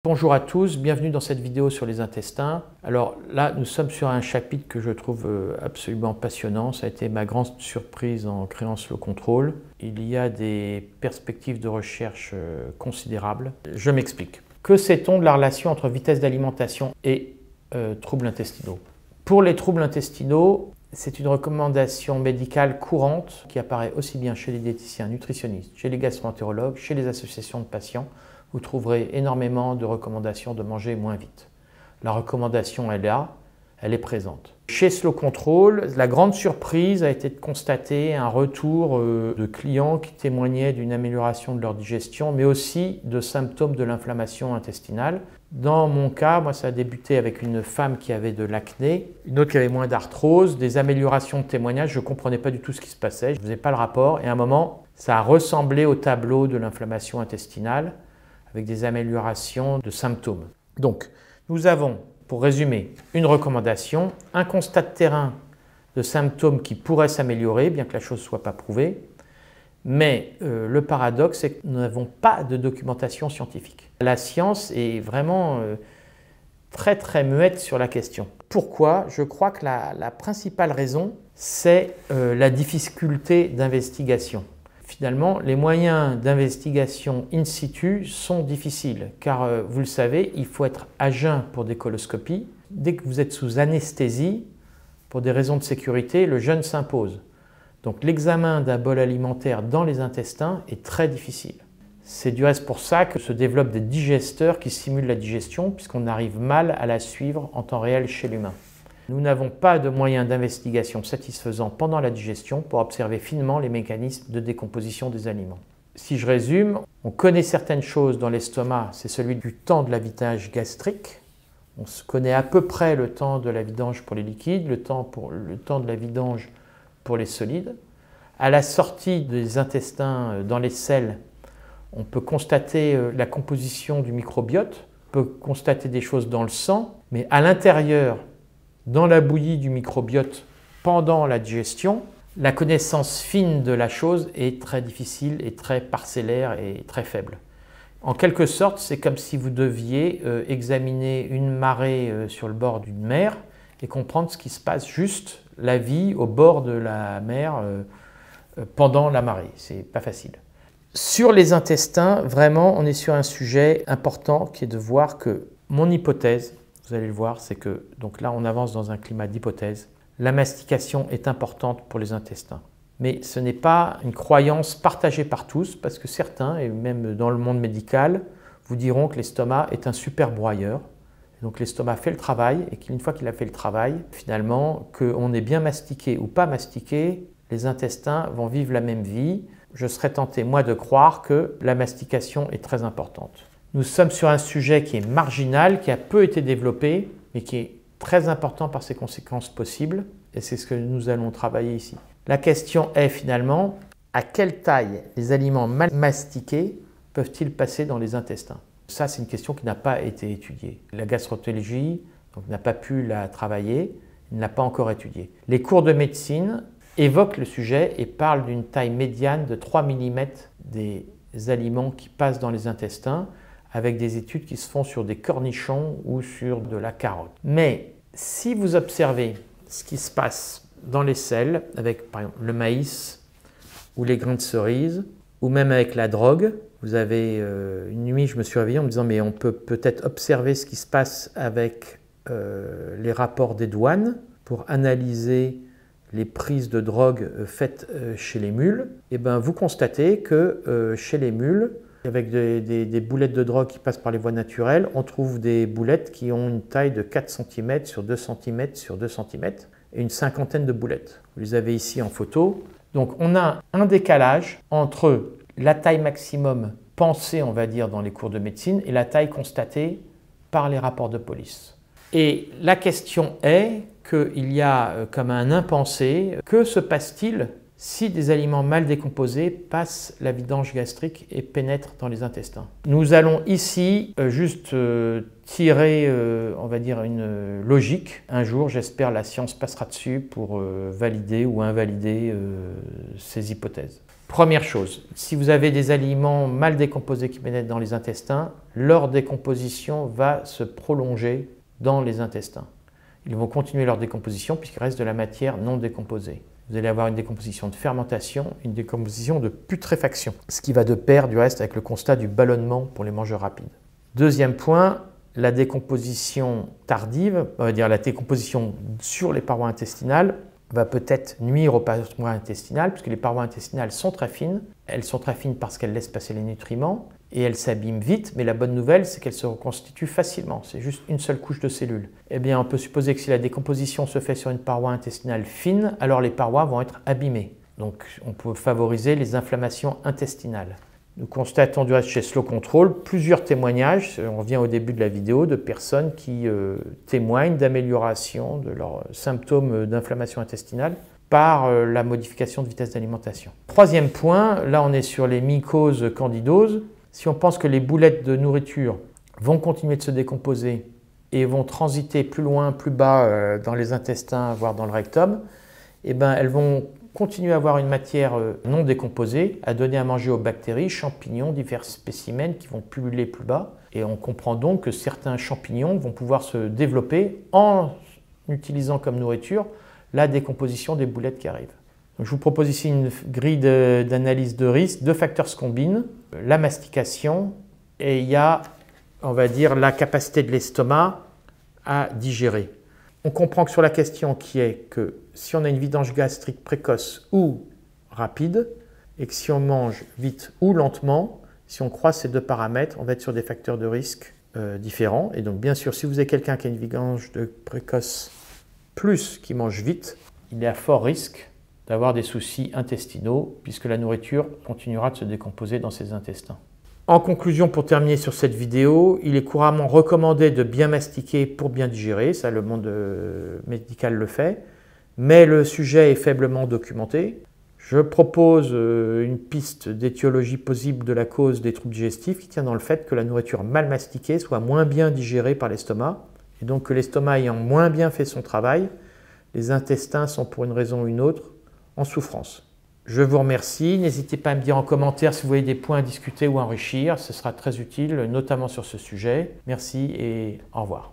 Bonjour à tous, bienvenue dans cette vidéo sur les intestins. Alors là, nous sommes sur un chapitre que je trouve absolument passionnant. Ça a été ma grande surprise en créant Slow Control. Il y a des perspectives de recherche considérables. Je m'explique. Que sait-on de la relation entre vitesse d'alimentation et troubles intestinaux? Pour les troubles intestinaux, c'est une recommandation médicale courante qui apparaît aussi bien chez les diététiciens, nutritionnistes, chez les gastro-entérologues, chez les associations de patients. Vous trouverez énormément de recommandations de manger moins vite. La recommandation est là, elle est présente. Chez Slow Control, la grande surprise a été de constater un retour de clients qui témoignaient d'une amélioration de leur digestion, mais aussi de symptômes de l'inflammation intestinale. Dans mon cas, moi, ça a débuté avec une femme qui avait de l'acné, une autre qui avait moins d'arthrose, des améliorations de témoignages. Je ne comprenais pas du tout ce qui se passait, je ne faisais pas le rapport. Et à un moment, ça a ressemblé au tableau de l'inflammation intestinale, avec des améliorations de symptômes. Donc, nous avons, pour résumer, une recommandation, un constat de terrain de symptômes qui pourraient s'améliorer, bien que la chose ne soit pas prouvée, mais le paradoxe, c'est que nous n'avons pas de documentation scientifique. La science est vraiment très muette sur la question. Pourquoi? Je crois que la principale raison, c'est la difficulté d'investigation. Finalement, les moyens d'investigation in situ sont difficiles, car vous le savez, il faut être à jeun pour des coloscopies. Dès que vous êtes sous anesthésie, pour des raisons de sécurité, le jeûne s'impose. Donc l'examen d'un bol alimentaire dans les intestins est très difficile. C'est du reste pour ça que se développent des digesteurs qui simulent la digestion, puisqu'on arrive mal à la suivre en temps réel chez l'humain. Nous n'avons pas de moyens d'investigation satisfaisants pendant la digestion pour observer finement les mécanismes de décomposition des aliments. Si je résume, on connaît certaines choses dans l'estomac, c'est celui du temps de la vidange gastrique. On connaît à peu près le temps de la vidange pour les liquides, le temps de la vidange pour les solides. À la sortie des intestins dans les selles, on peut constater la composition du microbiote, on peut constater des choses dans le sang, mais à l'intérieur, dans la bouillie du microbiote pendant la digestion, la connaissance fine de la chose est très difficile et très parcellaire et très faible. En quelque sorte, c'est comme si vous deviez examiner une marée sur le bord d'une mer et comprendre ce qui se passe juste la vie au bord de la mer pendant la marée. C'est pas facile. Sur les intestins, vraiment, on est sur un sujet important qui est de voir que mon hypothèse, vous allez le voir, c'est que, donc là on avance dans un climat d'hypothèse, la mastication est importante pour les intestins. Mais ce n'est pas une croyance partagée par tous, parce que certains, et même dans le monde médical, vous diront que l'estomac est un super broyeur. Donc l'estomac fait le travail, et qu'une fois qu'il a fait le travail, finalement, qu'on ait bien mastiqué ou pas mastiqué, les intestins vont vivre la même vie. Je serais tenté, moi, de croire que la mastication est très importante. Nous sommes sur un sujet qui est marginal, qui a peu été développé, mais qui est très important par ses conséquences possibles, et c'est ce que nous allons travailler ici. La question est finalement, à quelle taille les aliments mal mastiqués peuvent-ils passer dans les intestins? Ça, c'est une question qui n'a pas été étudiée. La gastroentérologie n'a pas pu la travailler, ne l'a pas encore étudiée. Les cours de médecine évoquent le sujet et parlent d'une taille médiane de 3 mm des aliments qui passent dans les intestins, avec des études qui se font sur des cornichons ou sur de la carotte. Mais si vous observez ce qui se passe dans les selles, avec par exemple le maïs ou les grains de cerise, ou même avec la drogue, vous avez une nuit, je me suis réveillé en me disant mais on peut peut-être observer ce qui se passe avec les rapports des douanes pour analyser les prises de drogue faites chez les mules. Et bien vous constatez que chez les mules, avec des boulettes de drogue qui passent par les voies naturelles, on trouve des boulettes qui ont une taille de 4 cm sur 2 cm sur 2 cm et une cinquantaine de boulettes. Vous les avez ici en photo. Donc on a un décalage entre la taille maximum pensée, on va dire, dans les cours de médecine et la taille constatée par les rapports de police. Et la question est qu'il y a comme un impensé, que se passe-t-il si des aliments mal décomposés passent la vidange gastrique et pénètrent dans les intestins? Nous allons ici juste tirer, on va dire, une logique. Un jour, j'espère, la science passera dessus pour valider ou invalider ces hypothèses. Première chose, si vous avez des aliments mal décomposés qui pénètrent dans les intestins, leur décomposition va se prolonger dans les intestins. Ils vont continuer leur décomposition puisqu'il reste de la matière non décomposée. Vous allez avoir une décomposition de fermentation, une décomposition de putréfaction, ce qui va de pair du reste avec le constat du ballonnement pour les mangeurs rapides. Deuxième point, la décomposition tardive, on va dire la décomposition sur les parois intestinales, va peut-être nuire aux parois intestinales, puisque les parois intestinales sont très fines. Elles sont très fines parce qu'elles laissent passer les nutriments et elles s'abîment vite, mais la bonne nouvelle, c'est qu'elles se reconstituent facilement. C'est juste une seule couche de cellules. Eh bien, on peut supposer que si la décomposition se fait sur une paroi intestinale fine, alors les parois vont être abîmées. Donc, on peut favoriser les inflammations intestinales. Nous constatons du reste chez Slow Control plusieurs témoignages, on revient au début de la vidéo, de personnes qui témoignent d'amélioration de leurs symptômes d'inflammation intestinale par la modification de vitesse d'alimentation. Troisième point, là on est sur les mycoses candidoses. Si on pense que les boulettes de nourriture vont continuer de se décomposer et vont transiter plus loin, plus bas dans les intestins, voire dans le rectum, eh ben, elles vont continuer à avoir une matière non décomposée à donner à manger aux bactéries, champignons, divers spécimens qui vont pulluler plus bas. Et on comprend donc que certains champignons vont pouvoir se développer en utilisant comme nourriture la décomposition des boulettes qui arrivent. Donc je vous propose ici une grille d'analyse de risque. Deux facteurs se combinent, la mastication et il y a, on va dire, la capacité de l'estomac à digérer. On comprend que sur la question qui est que si on a une vidange gastrique précoce ou rapide, et que si on mange vite ou lentement, si on croise ces deux paramètres, on va être sur des facteurs de risque différents. Et donc bien sûr, si vous avez quelqu'un qui a une vidange précoce plus qui mange vite, il est à fort risque d'avoir des soucis intestinaux, puisque la nourriture continuera de se décomposer dans ses intestins. En conclusion, pour terminer sur cette vidéo, il est couramment recommandé de bien mastiquer pour bien digérer, ça le monde médical le fait, mais le sujet est faiblement documenté. Je propose une piste d'étiologie possible de la cause des troubles digestifs qui tient dans le fait que la nourriture mal mastiquée soit moins bien digérée par l'estomac, et donc que l'estomac ayant moins bien fait son travail, les intestins sont pour une raison ou une autre en souffrance. Je vous remercie. N'hésitez pas à me dire en commentaire si vous voyez des points à discuter ou à enrichir. Ce sera très utile, notamment sur ce sujet. Merci et au revoir.